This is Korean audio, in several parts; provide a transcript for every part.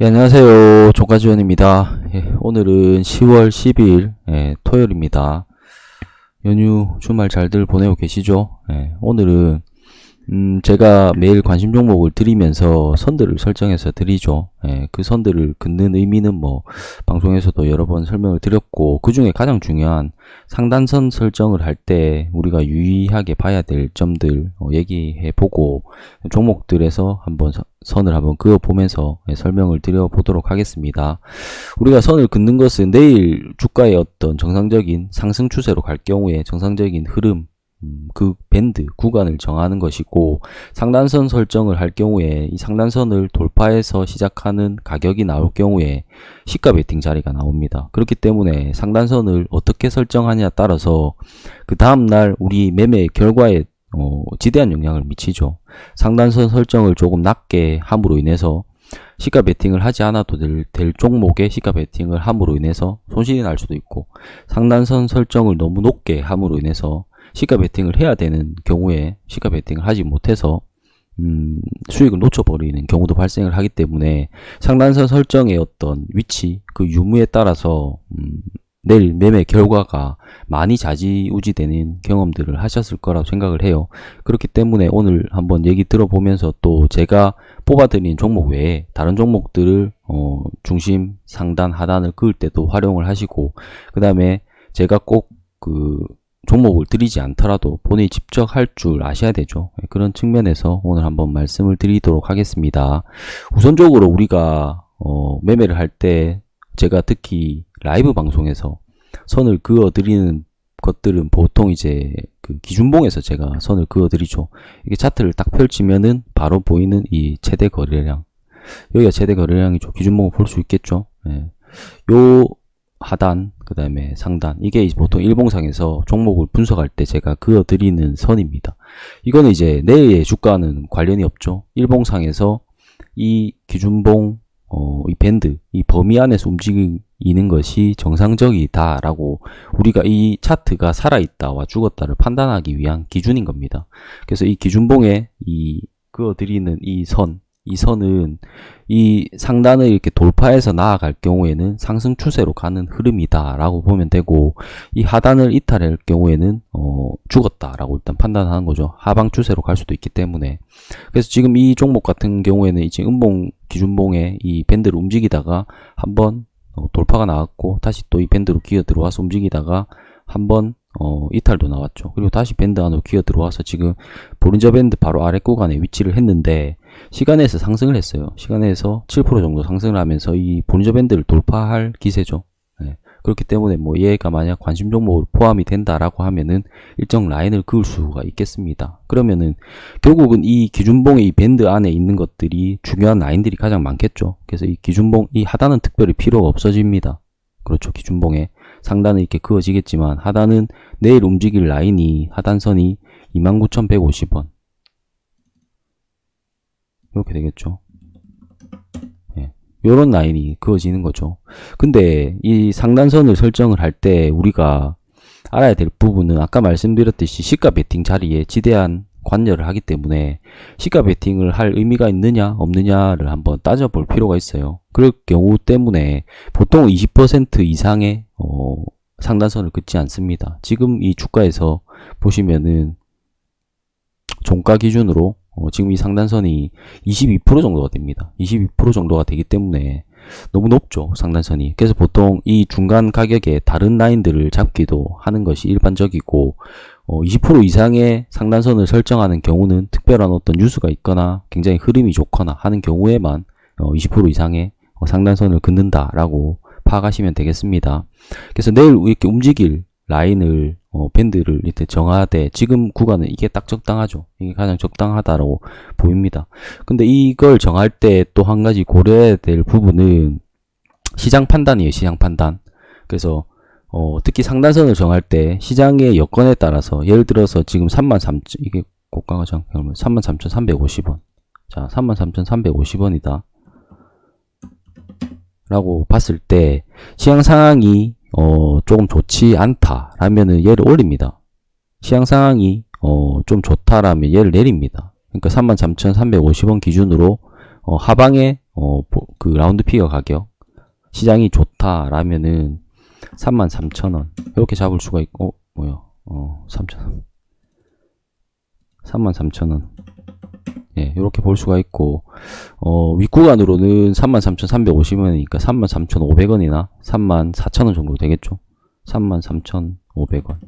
예, 안녕하세요. 종가지원입니다. 예, 오늘은 10월 10일 토요일입니다. 연휴 주말 잘들 보내고 계시죠? 오늘은 제가 매일 관심 종목을 드리면서 선들을 설정해서 드리죠. 그 선들을 긋는 의미는 방송에서도 여러 번 설명을 드렸고, 그 중에 가장 중요한 상단선 설정을 할 때 우리가 유의하게 봐야 될 점들 얘기해보고, 종목들에서 한번 선을 한번 그어보면서 설명을 드려보도록 하겠습니다. 우리가 선을 긋는 것은 내일 주가의 어떤 정상적인 상승 추세로 갈 경우에 정상적인 흐름, 그 밴드 구간을 정하는 것이고, 상단선 설정을 할 경우에 이 상단선을 돌파해서 시작하는 가격이 나올 경우에 시가 베팅 자리가 나옵니다. 그렇기 때문에 상단선을 어떻게 설정하냐에 따라서 그 다음날 우리 매매 결과에 지대한 영향을 미치죠. 상단선 설정을 조금 낮게 함으로 인해서 시가 베팅을 하지 않아도 될 종목에 시가 베팅을 함으로 인해서 손실이 날 수도 있고, 상단선 설정을 너무 높게 함으로 인해서 시가 베팅을 해야 되는 경우에 시가 베팅을 하지 못해서 수익을 놓쳐버리는 경우도 발생을 하기 때문에, 상단선 설정의 어떤 위치, 그 유무에 따라서 내일 매매 결과가 많이 좌지우지되는 경험들을 하셨을 거라고 생각을 해요. 그렇기 때문에 오늘 한번 얘기 들어보면서 또 제가 뽑아드린 종목 외에 다른 종목들을 중심, 상단, 하단을 그을 때도 활용을 하시고, 그 다음에 제가 꼭 그 종목을 드리지 않더라도 본인이 직접 할 줄 아셔야 되죠. 그런 측면에서 오늘 한번 말씀을 드리도록 하겠습니다. 우선적으로 우리가 매매를 할 때 제가 특히 라이브 방송에서 선을 그어 드리는 것들은 보통 이제 그 기준봉에서 제가 선을 그어 드리죠. 이게 차트를 딱 펼치면은 바로 보이는 이 최대 거래량, 여기가 최대 거래량이죠. 기준봉을 볼 수 있겠죠. 요 하단, 그 다음에 상단, 이게 보통 일봉상에서 종목을 분석할 때 제가 그어드리는 선입니다. 이거는 이제 내일의 주가는 관련이 없죠. 일봉상에서 이 기준봉, 이 밴드, 이 범위 안에서 움직이는 것이 정상적이다 라고, 우리가 이 차트가 살아있다와 죽었다를 판단하기 위한 기준인 겁니다. 그래서 이 기준봉에 그어드리는 이 선은 이 상단을 이렇게 돌파해서 나아갈 경우에는 상승 추세로 가는 흐름이다 라고 보면 되고, 이 하단을 이탈할 경우에는 죽었다 라고 일단 판단하는 거죠. 하방 추세로 갈 수도 있기 때문에. 그래서 지금 이 종목 같은 경우에는 이제 음봉 기준봉에 이 밴드를 움직이다가 한번 돌파가 나왔고, 다시 또 이 밴드로 기어 들어와서 움직이다가 한번 이탈도 나왔죠. 그리고 다시 밴드 안으로 기어 들어와서 지금 보린저 밴드 바로 아래 구간에 위치를 했는데, 시간에서 상승을 했어요. 시간에서 7% 정도 상승을 하면서 이 보린저 밴드를 돌파할 기세죠. 그렇기 때문에 얘가 만약 관심 종목으로 포함이 된다라고 하면은 일정 라인을 그을 수가 있겠습니다. 그러면은 결국은 이 기준봉의 이 밴드 안에 있는 것들이 중요한 라인들이 가장 많겠죠. 그래서 이 기준봉, 이 하단은 특별히 필요가 없어집니다. 그렇죠. 기준봉에 상단은 이렇게 그어지겠지만 하단은 내일 움직일 라인이, 하단선이 29,150원 이렇게 되겠죠. 요런 라인이 그어지는 거죠. 근데 이 상단선을 설정을 할 때 우리가 알아야 될 부분은 아까 말씀드렸듯이 시가 베팅 자리에 지대한 관여를 하기 때문에 시가 베팅을 할 의미가 있느냐 없느냐를 한번 따져볼 필요가 있어요. 그럴 경우 때문에 보통 20% 이상의 상단선을 긋지 않습니다. 지금 이 주가에서 보시면은 종가 기준으로 지금 이 상단선이 22% 정도가 됩니다. 22% 정도가 되기 때문에 너무 높죠, 상단선이. 그래서 보통 이 중간 가격에 다른 라인들을 잡기도 하는 것이 일반적이고, 20% 이상의 상단선을 설정하는 경우는 특별한 어떤 뉴스가 있거나 굉장히 흐름이 좋거나 하는 경우에만 20% 이상의 상단선을 긋는다라고 파악하시면 되겠습니다. 그래서 내일 이렇게 움직일 라인을 밴드를 이렇게 정하되, 지금 구간은 이게 딱 적당하죠. 이게 가장 적당하다고 보입니다. 근데 이걸 정할 때 또 한 가지 고려해야 될 부분은 시장 판단이에요. 시장 판단. 그래서 특히 상단선을 정할 때 시장의 여건에 따라서, 예를 들어서 지금 33,000, 이게 고가가 그러면 33,350원. 자, 33,350원이다 라고 봤을 때 시장 상황이 조금 좋지 않다라면은 얘를 올립니다. 시장 상황이 좀 좋다라면 얘를 내립니다. 그러니까 33,350원 기준으로 하방에 그 라운드 피겨 가격 시장이 좋다라면은 33,000원 이렇게 잡을 수가 있고 3,000원 33,000원 예, 이렇게 볼 수가 있고 윗구간으로는 33,350원이니까 33,500원이나 34,000원 정도 되겠죠. 33,500원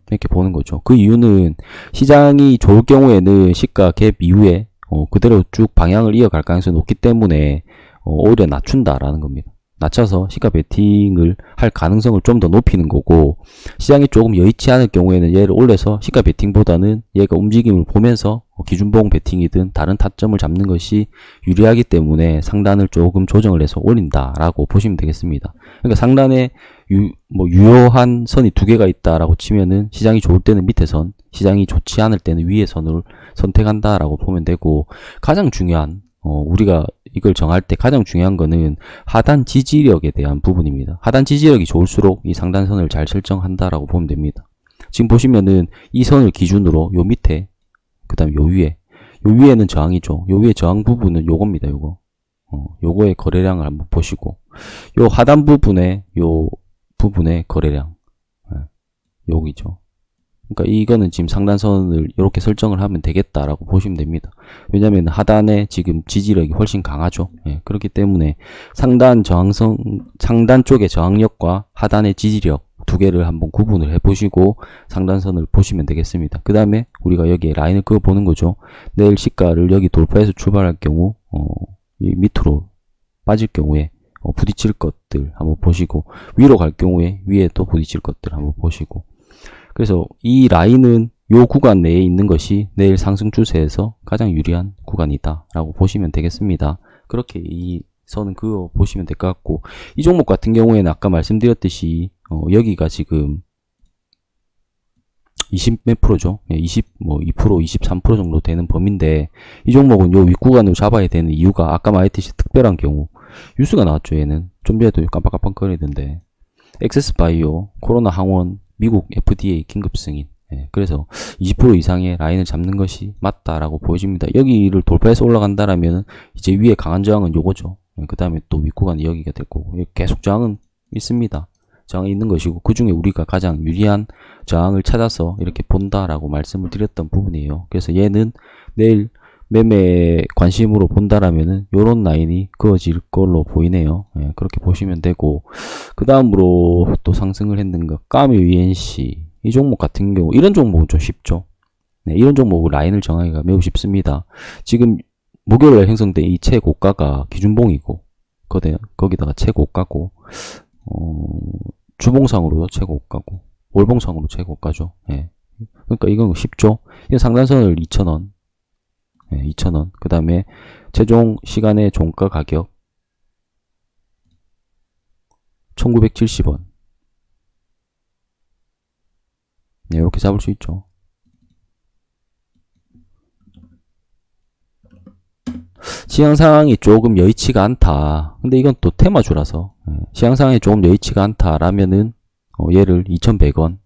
이렇게 보는 거죠. 그 이유는 시장이 좋을 경우에는 시가 갭 이후에 그대로 쭉 방향을 이어갈 가능성이 높기 때문에 오히려 낮춘다라는 겁니다. 낮춰서 시가 베팅을 할 가능성을 좀 더 높이는 거고, 시장이 조금 여의치 않을 경우에는 얘를 올려서 시가 베팅보다는 얘가 움직임을 보면서 기준봉 베팅이든 다른 타점을 잡는 것이 유리하기 때문에 상단을 조금 조정을 해서 올린다라고 보시면 되겠습니다. 그러니까 상단에 유효한 선이 두 개가 있다라고 치면은 시장이 좋을 때는 밑에 선, 시장이 좋지 않을 때는 위의 선을 선택한다라고 보면 되고, 가장 중요한 우리가 이걸 정할 때 가장 중요한 거는 하단 지지력에 대한 부분입니다. 하단 지지력이 좋을수록 이 상단선을 잘 설정한다라고 보면 됩니다. 지금 보시면은 이 선을 기준으로 요 밑에, 그 다음에 요 위에는 저항이죠. 요 위에 저항 부분은 요겁니다. 요거의 거래량을 한번 보시고, 요 하단 부분에 요 부분의 거래량, 여기죠. 그러니까 이거는 지금 상단선을 이렇게 설정을 하면 되겠다라고 보시면 됩니다. 왜냐하면 하단에 지금 지지력이 훨씬 강하죠. 예, 그렇기 때문에 상단 쪽의 저항력과 하단의 지지력 두 개를 한번 구분을 해보시고 상단선을 보시면 되겠습니다. 그 다음에 우리가 여기에 라인을 그어 보는 거죠. 내일 시가를 여기 돌파해서 출발할 경우 이 밑으로 빠질 경우에 부딪힐 것들 한번 보시고, 위로 갈 경우에 위에 또 부딪힐 것들 한번 보시고, 그래서 이 라인은 요 구간 내에 있는 것이 내일 상승 추세에서 가장 유리한 구간이다 라고 보시면 되겠습니다. 그렇게 이 선은 그어 보시면 될 것 같고, 이 종목 같은 경우에는 아까 말씀드렸듯이 여기가 지금 20 몇 프로죠. 2% 23% 정도 되는 범위인데, 이 종목은 요 윗구간으로 잡아야 되는 이유가 아까 말했듯이 특별한 경우 뉴스가 나왔죠. 얘는 좀 전에도 깜빡깜빡거리던데, 엑세스바이오 코로나 항원 미국 FDA 긴급 승인. 그래서 20% 이상의 라인을 잡는 것이 맞다라고 보여집니다. 여기를 돌파해서 올라간다라면 이제 위에 강한 저항은 요거죠. 그 다음에 또 윗구간이 여기가 될 거고, 계속 저항은 있습니다. 저항이 있는 것이고, 그 중에 우리가 가장 유리한 저항을 찾아서 이렇게 본다라고 말씀을 드렸던 부분이에요. 그래서 얘는 내일 매매 관심으로 본다라면은 요런 라인이 그어질 걸로 보이네요. 그렇게 보시면 되고, 그 다음으로 또 상승을 했는가, 까미 UNC 이 종목 같은 경우, 이런 종목은 좀 쉽죠. 이런 종목은 라인을 정하기가 매우 쉽습니다. 지금 목요일에 형성된 이 최고가가 기준봉이고, 거기다가 최고가고, 주봉상으로도 최고가고, 월봉상으로 최고가죠. 그러니까 이건 쉽죠. 이건 상단선을 2,000원, 2,000원. 그 다음에 최종 시간의 종가 가격 1970원. 이렇게 잡을 수 있죠. 시장 상황이 조금 여의치가 않다. 근데 이건 또 테마주라서 시장 상황이 조금 여의치가 않다라면은 얘를 2,100원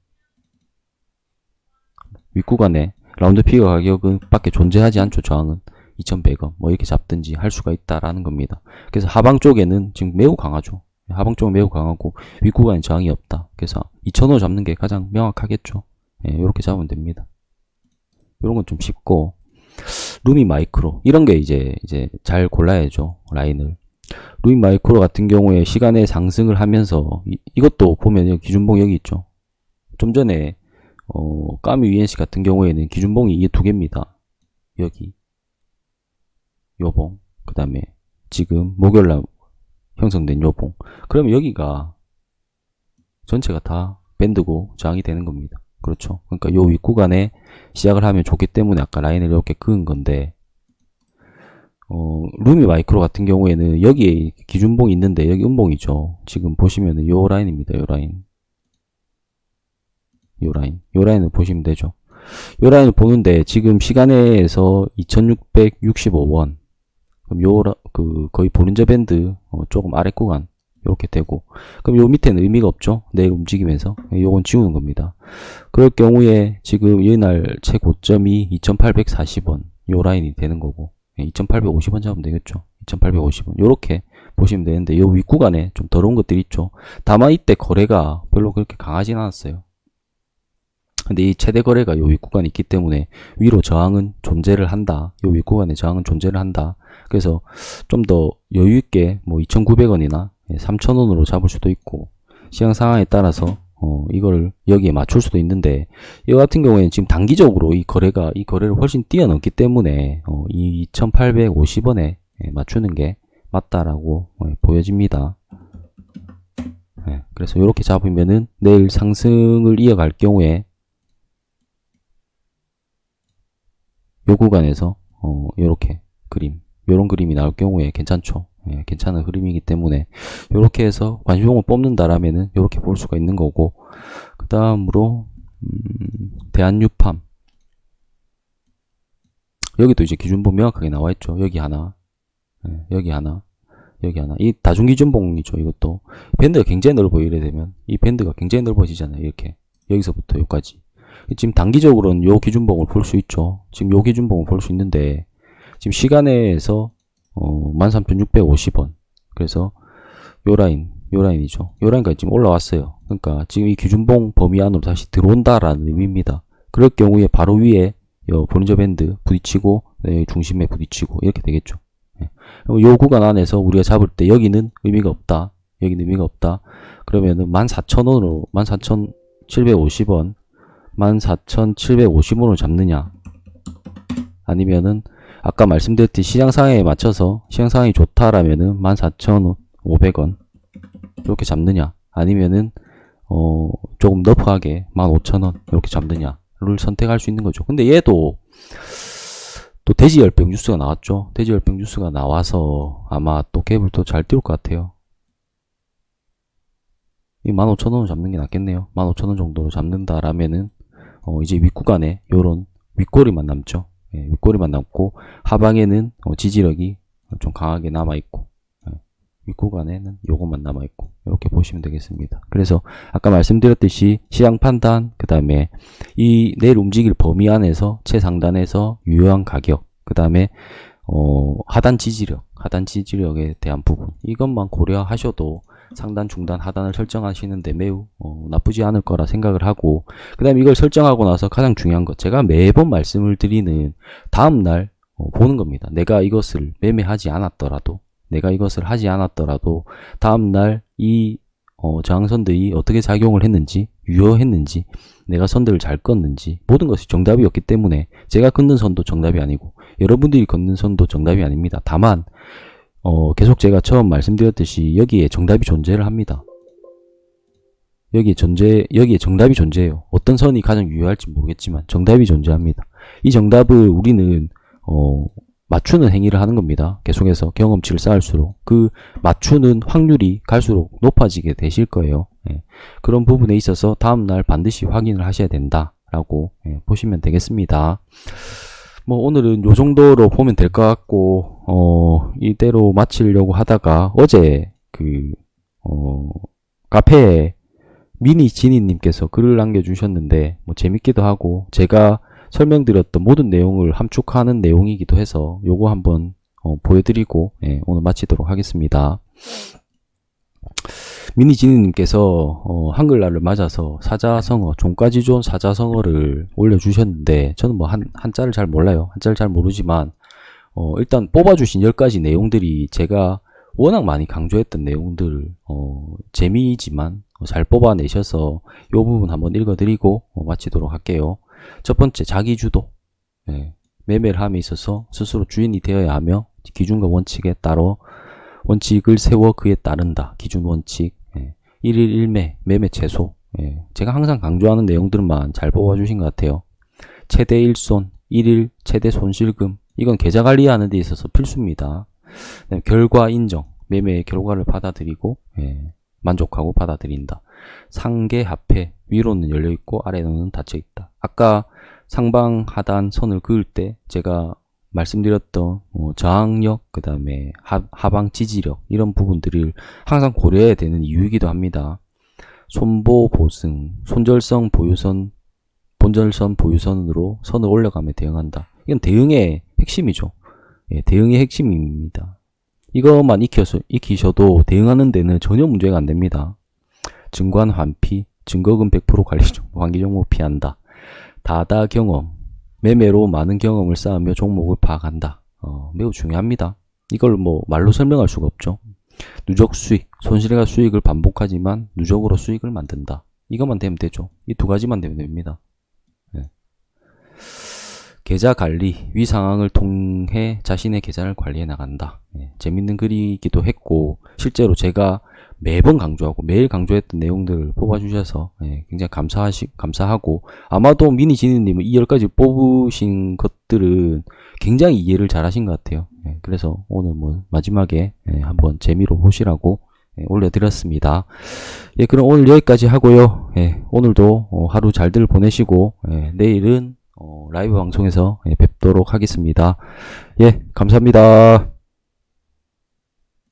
윗구간에 라운드 피겨 가격은 밖에 존재하지 않죠. 저항은 2,100원 이렇게 잡든지 할 수가 있다라는 겁니다. 그래서 하방 쪽에는 지금 매우 강하죠. 하방 쪽은 매우 강하고 윗구간에 저항이 없다. 그래서 2,000원 잡는 게 가장 명확하겠죠. 이렇게 잡으면 됩니다. 이런 건 좀 쉽고, 루미 마이크로 이런 게 이제 잘 골라야죠. 라인을. 루미 마이크로 같은 경우에 시간의 상승을 하면서 이것도 보면 기준봉 여기 있죠. 좀 전에 까미 UNC 같은 경우에는 기준봉이 이게 두 개입니다. 여기 요봉, 그 다음에 지금 목요일날 형성된 요봉. 그러면 여기가 전체가 다 밴드고 저항이 되는 겁니다. 그렇죠. 그러니까 요 윗구간에 시작을 하면 좋기 때문에 아까 라인을 이렇게 그은 건데, 루미 마이크로 같은 경우에는 여기에 기준봉이 있는데 여기 음봉이죠. 지금 보시면은 요 라인입니다. 요 라인. 요 라인을 보시면 되죠. 요 라인을 보는데 지금 시간에서 2665원. 그럼 거의 볼린저 밴드 조금 아래 구간 이렇게 되고, 그럼 요 밑에는 의미가 없죠. 내일 움직이면서 요건 지우는 겁니다. 그럴 경우에 지금 이날 최고점이 2840원 요 라인이 되는 거고, 2850원 잡으면 되겠죠. 2850원. 요렇게 보시면 되는데, 요 윗구간에 좀 더러운 것들이 있죠. 다만 이때 거래가 별로 그렇게 강하진 않았어요. 근데 이 최대 거래가 요 윗구간이 있기 때문에 위로 저항은 존재를 한다. 요 윗구간에 저항은 존재를 한다. 그래서 좀 더 여유있게 뭐 2,900원이나 3,000원으로 잡을 수도 있고, 시장 상황에 따라서 이거를 여기에 맞출 수도 있는데, 이거 같은 경우에는 지금 단기적으로 이 거래를 훨씬 뛰어넘기 때문에 이 2,850원에 맞추는 게 맞다라고 보여집니다. 그래서 이렇게 잡으면은 내일 상승을 이어갈 경우에 요 구간에서 요렇게 요런 그림이 나올 경우에 괜찮죠. 괜찮은 흐름이기 때문에 요렇게 해서 관심종을 뽑는다라면은 요렇게 볼 수가 있는 거고, 그 다음으로 대한유팜, 여기도 이제 기준봉 명확하게 나와 있죠. 여기 하나, 여기 하나, 여기 하나. 이 다중기준봉이죠. 이것도 밴드가 굉장히 넓어. 이래 되면 이 밴드가 굉장히 넓어지잖아요. 이렇게 여기서부터 여기까지. 지금 단기적으로는 요 기준봉을 볼 수 있죠. 지금 요 기준봉을 볼 수 있는데, 지금 시간에서 13,650원. 그래서 요 라인이죠. 요 라인까지 지금 올라왔어요. 그러니까 지금 이 기준봉 범위 안으로 다시 들어온다라는 의미입니다. 그럴 경우에 바로 위에 요 볼린저 밴드 부딪히고, 중심에 부딪히고 이렇게 되겠죠. 요 구간 안에서 우리가 잡을 때 여기는 의미가 없다. 여기는 의미가 없다. 그러면은 14,000원으로 14,750원 14,750원으로 잡느냐, 아니면은 아까 말씀드렸듯이 시장 상황에 맞춰서 시장 상황이 좋다라면은 14,500원 이렇게 잡느냐, 아니면은 조금 너프하게 15,000원 이렇게 잡느냐를 선택할 수 있는 거죠. 근데 얘도 또 대지열병 뉴스가 나왔죠. 대지열병 뉴스가 나와서 아마 또 갭을 또 잘 띄울 것 같아요. 이 15,000원을 잡는 게 낫겠네요. 15,000원 정도로 잡는다라면은 이제 윗구간에 요런 윗꼬리만 남죠. 윗꼬리만 남고, 하방에는 지지력이 좀 강하게 남아있고, 윗구간에는 요것만 남아있고, 이렇게 보시면 되겠습니다. 그래서 아까 말씀드렸듯이 시장 판단, 그 다음에 이 내일 움직일 범위 안에서 최상단에서 유효한 가격, 그 다음에 하단 지지력에 대한 부분, 이것만 고려하셔도 상단, 중단, 하단을 설정하시는데 매우 나쁘지 않을 거라 생각을 하고, 그 다음에 이걸 설정하고 나서 가장 중요한 것, 제가 매번 말씀을 드리는 다음날 보는 겁니다. 내가 이것을 매매하지 않았더라도, 다음날 이 저항선들이 어떻게 작용을 했는지, 유효했는지, 내가 선들을 잘 껐는지, 모든 것이 정답이었기 때문에 제가 긋는 선도 정답이 아니고 여러분들이 걷는 선도 정답이 아닙니다. 다만 계속 제가 처음 말씀드렸듯이 여기에 정답이 존재를 합니다. 여기에 정답이 존재해요. 어떤 선이 가장 유효할지 모르겠지만 정답이 존재합니다. 이 정답을 우리는 맞추는 행위를 하는 겁니다. 계속해서 경험치를 쌓을수록 그 맞추는 확률이 갈수록 높아지게 되실 거예요. 그런 부분에 있어서 다음날 반드시 확인을 하셔야 된다라고 보시면 되겠습니다. 뭐 오늘은 요 정도로 보면 될 것 같고, 이대로 마치려고 하다가 어제 카페에 미니지니님께서 글을 남겨주셨는데, 뭐 재밌기도 하고 제가 설명드렸던 모든 내용을 함축하는 내용이기도 해서 요거 한번 보여드리고 오늘 마치도록 하겠습니다. 미니지니님께서 한글날을 맞아서 사자성어, 종까지존 사자성어를 올려주셨는데, 저는 뭐 한자를 잘 몰라요. 한자를 잘 모르지만 일단 뽑아주신 10가지 내용들이 제가 워낙 많이 강조했던 내용들을 재미이지만 잘 뽑아내셔서 요 부분 한번 읽어드리고 마치도록 할게요. 첫 번째, 자기주도. 매매를 함에 있어서 스스로 주인이 되어야 하며 기준과 원칙에 따라 원칙을 세워 그에 따른다. 기준 원칙. 1일 1매, 매매 최소. 제가 항상 강조하는 내용들만 잘 뽑아주신 것 같아요. 최대 1손, 1일 최대 손실금. 이건 계좌 관리하는 데 있어서 필수입니다. 결과 인정. 매매의 결과를 받아들이고 만족하고 받아들인다. 상계 합해. 위로는 열려있고 아래로는 닫혀있다. 아까 상방 하단 선을 그을 때 제가 말씀드렸던 저항력, 그 다음에 하방 지지력, 이런 부분들을 항상 고려해야 되는 이유이기도 합니다. 손보 보승, 손절성 보유선, 본절선 보유선으로 선을 올려가며 대응한다. 이건 대응의 핵심이죠. 대응의 핵심입니다. 이것만 익히셔도 대응하는 데는 전혀 문제가 안 됩니다. 증권 환피, 증거금 100% 환기 종목 피한다. 다다 경험, 매매로 많은 경험을 쌓으며 종목을 파악한다. 매우 중요합니다. 이걸 뭐 말로 설명할 수가 없죠. 누적 수익, 손실과 수익을 반복하지만 누적으로 수익을 만든다. 이것만 되면 되죠. 이 두 가지만 되면 됩니다. 네. 계좌 관리, 위 상황을 통해 자신의 계좌를 관리해 나간다. 재밌는 글이기도 했고 실제로 제가 매번 강조하고 매일 강조했던 내용들을 뽑아주셔서 굉장히 감사하고 아마도 미니지니님은 이 10가지 뽑으신 것들은 굉장히 이해를 잘 하신 것 같아요. 그래서 오늘 뭐 마지막에 한번 재미로 보시라고 올려드렸습니다. 그럼 오늘 여기까지 하고요. 오늘도 하루 잘들 보내시고 내일은 라이브 방송에서 뵙도록 하겠습니다. 감사합니다.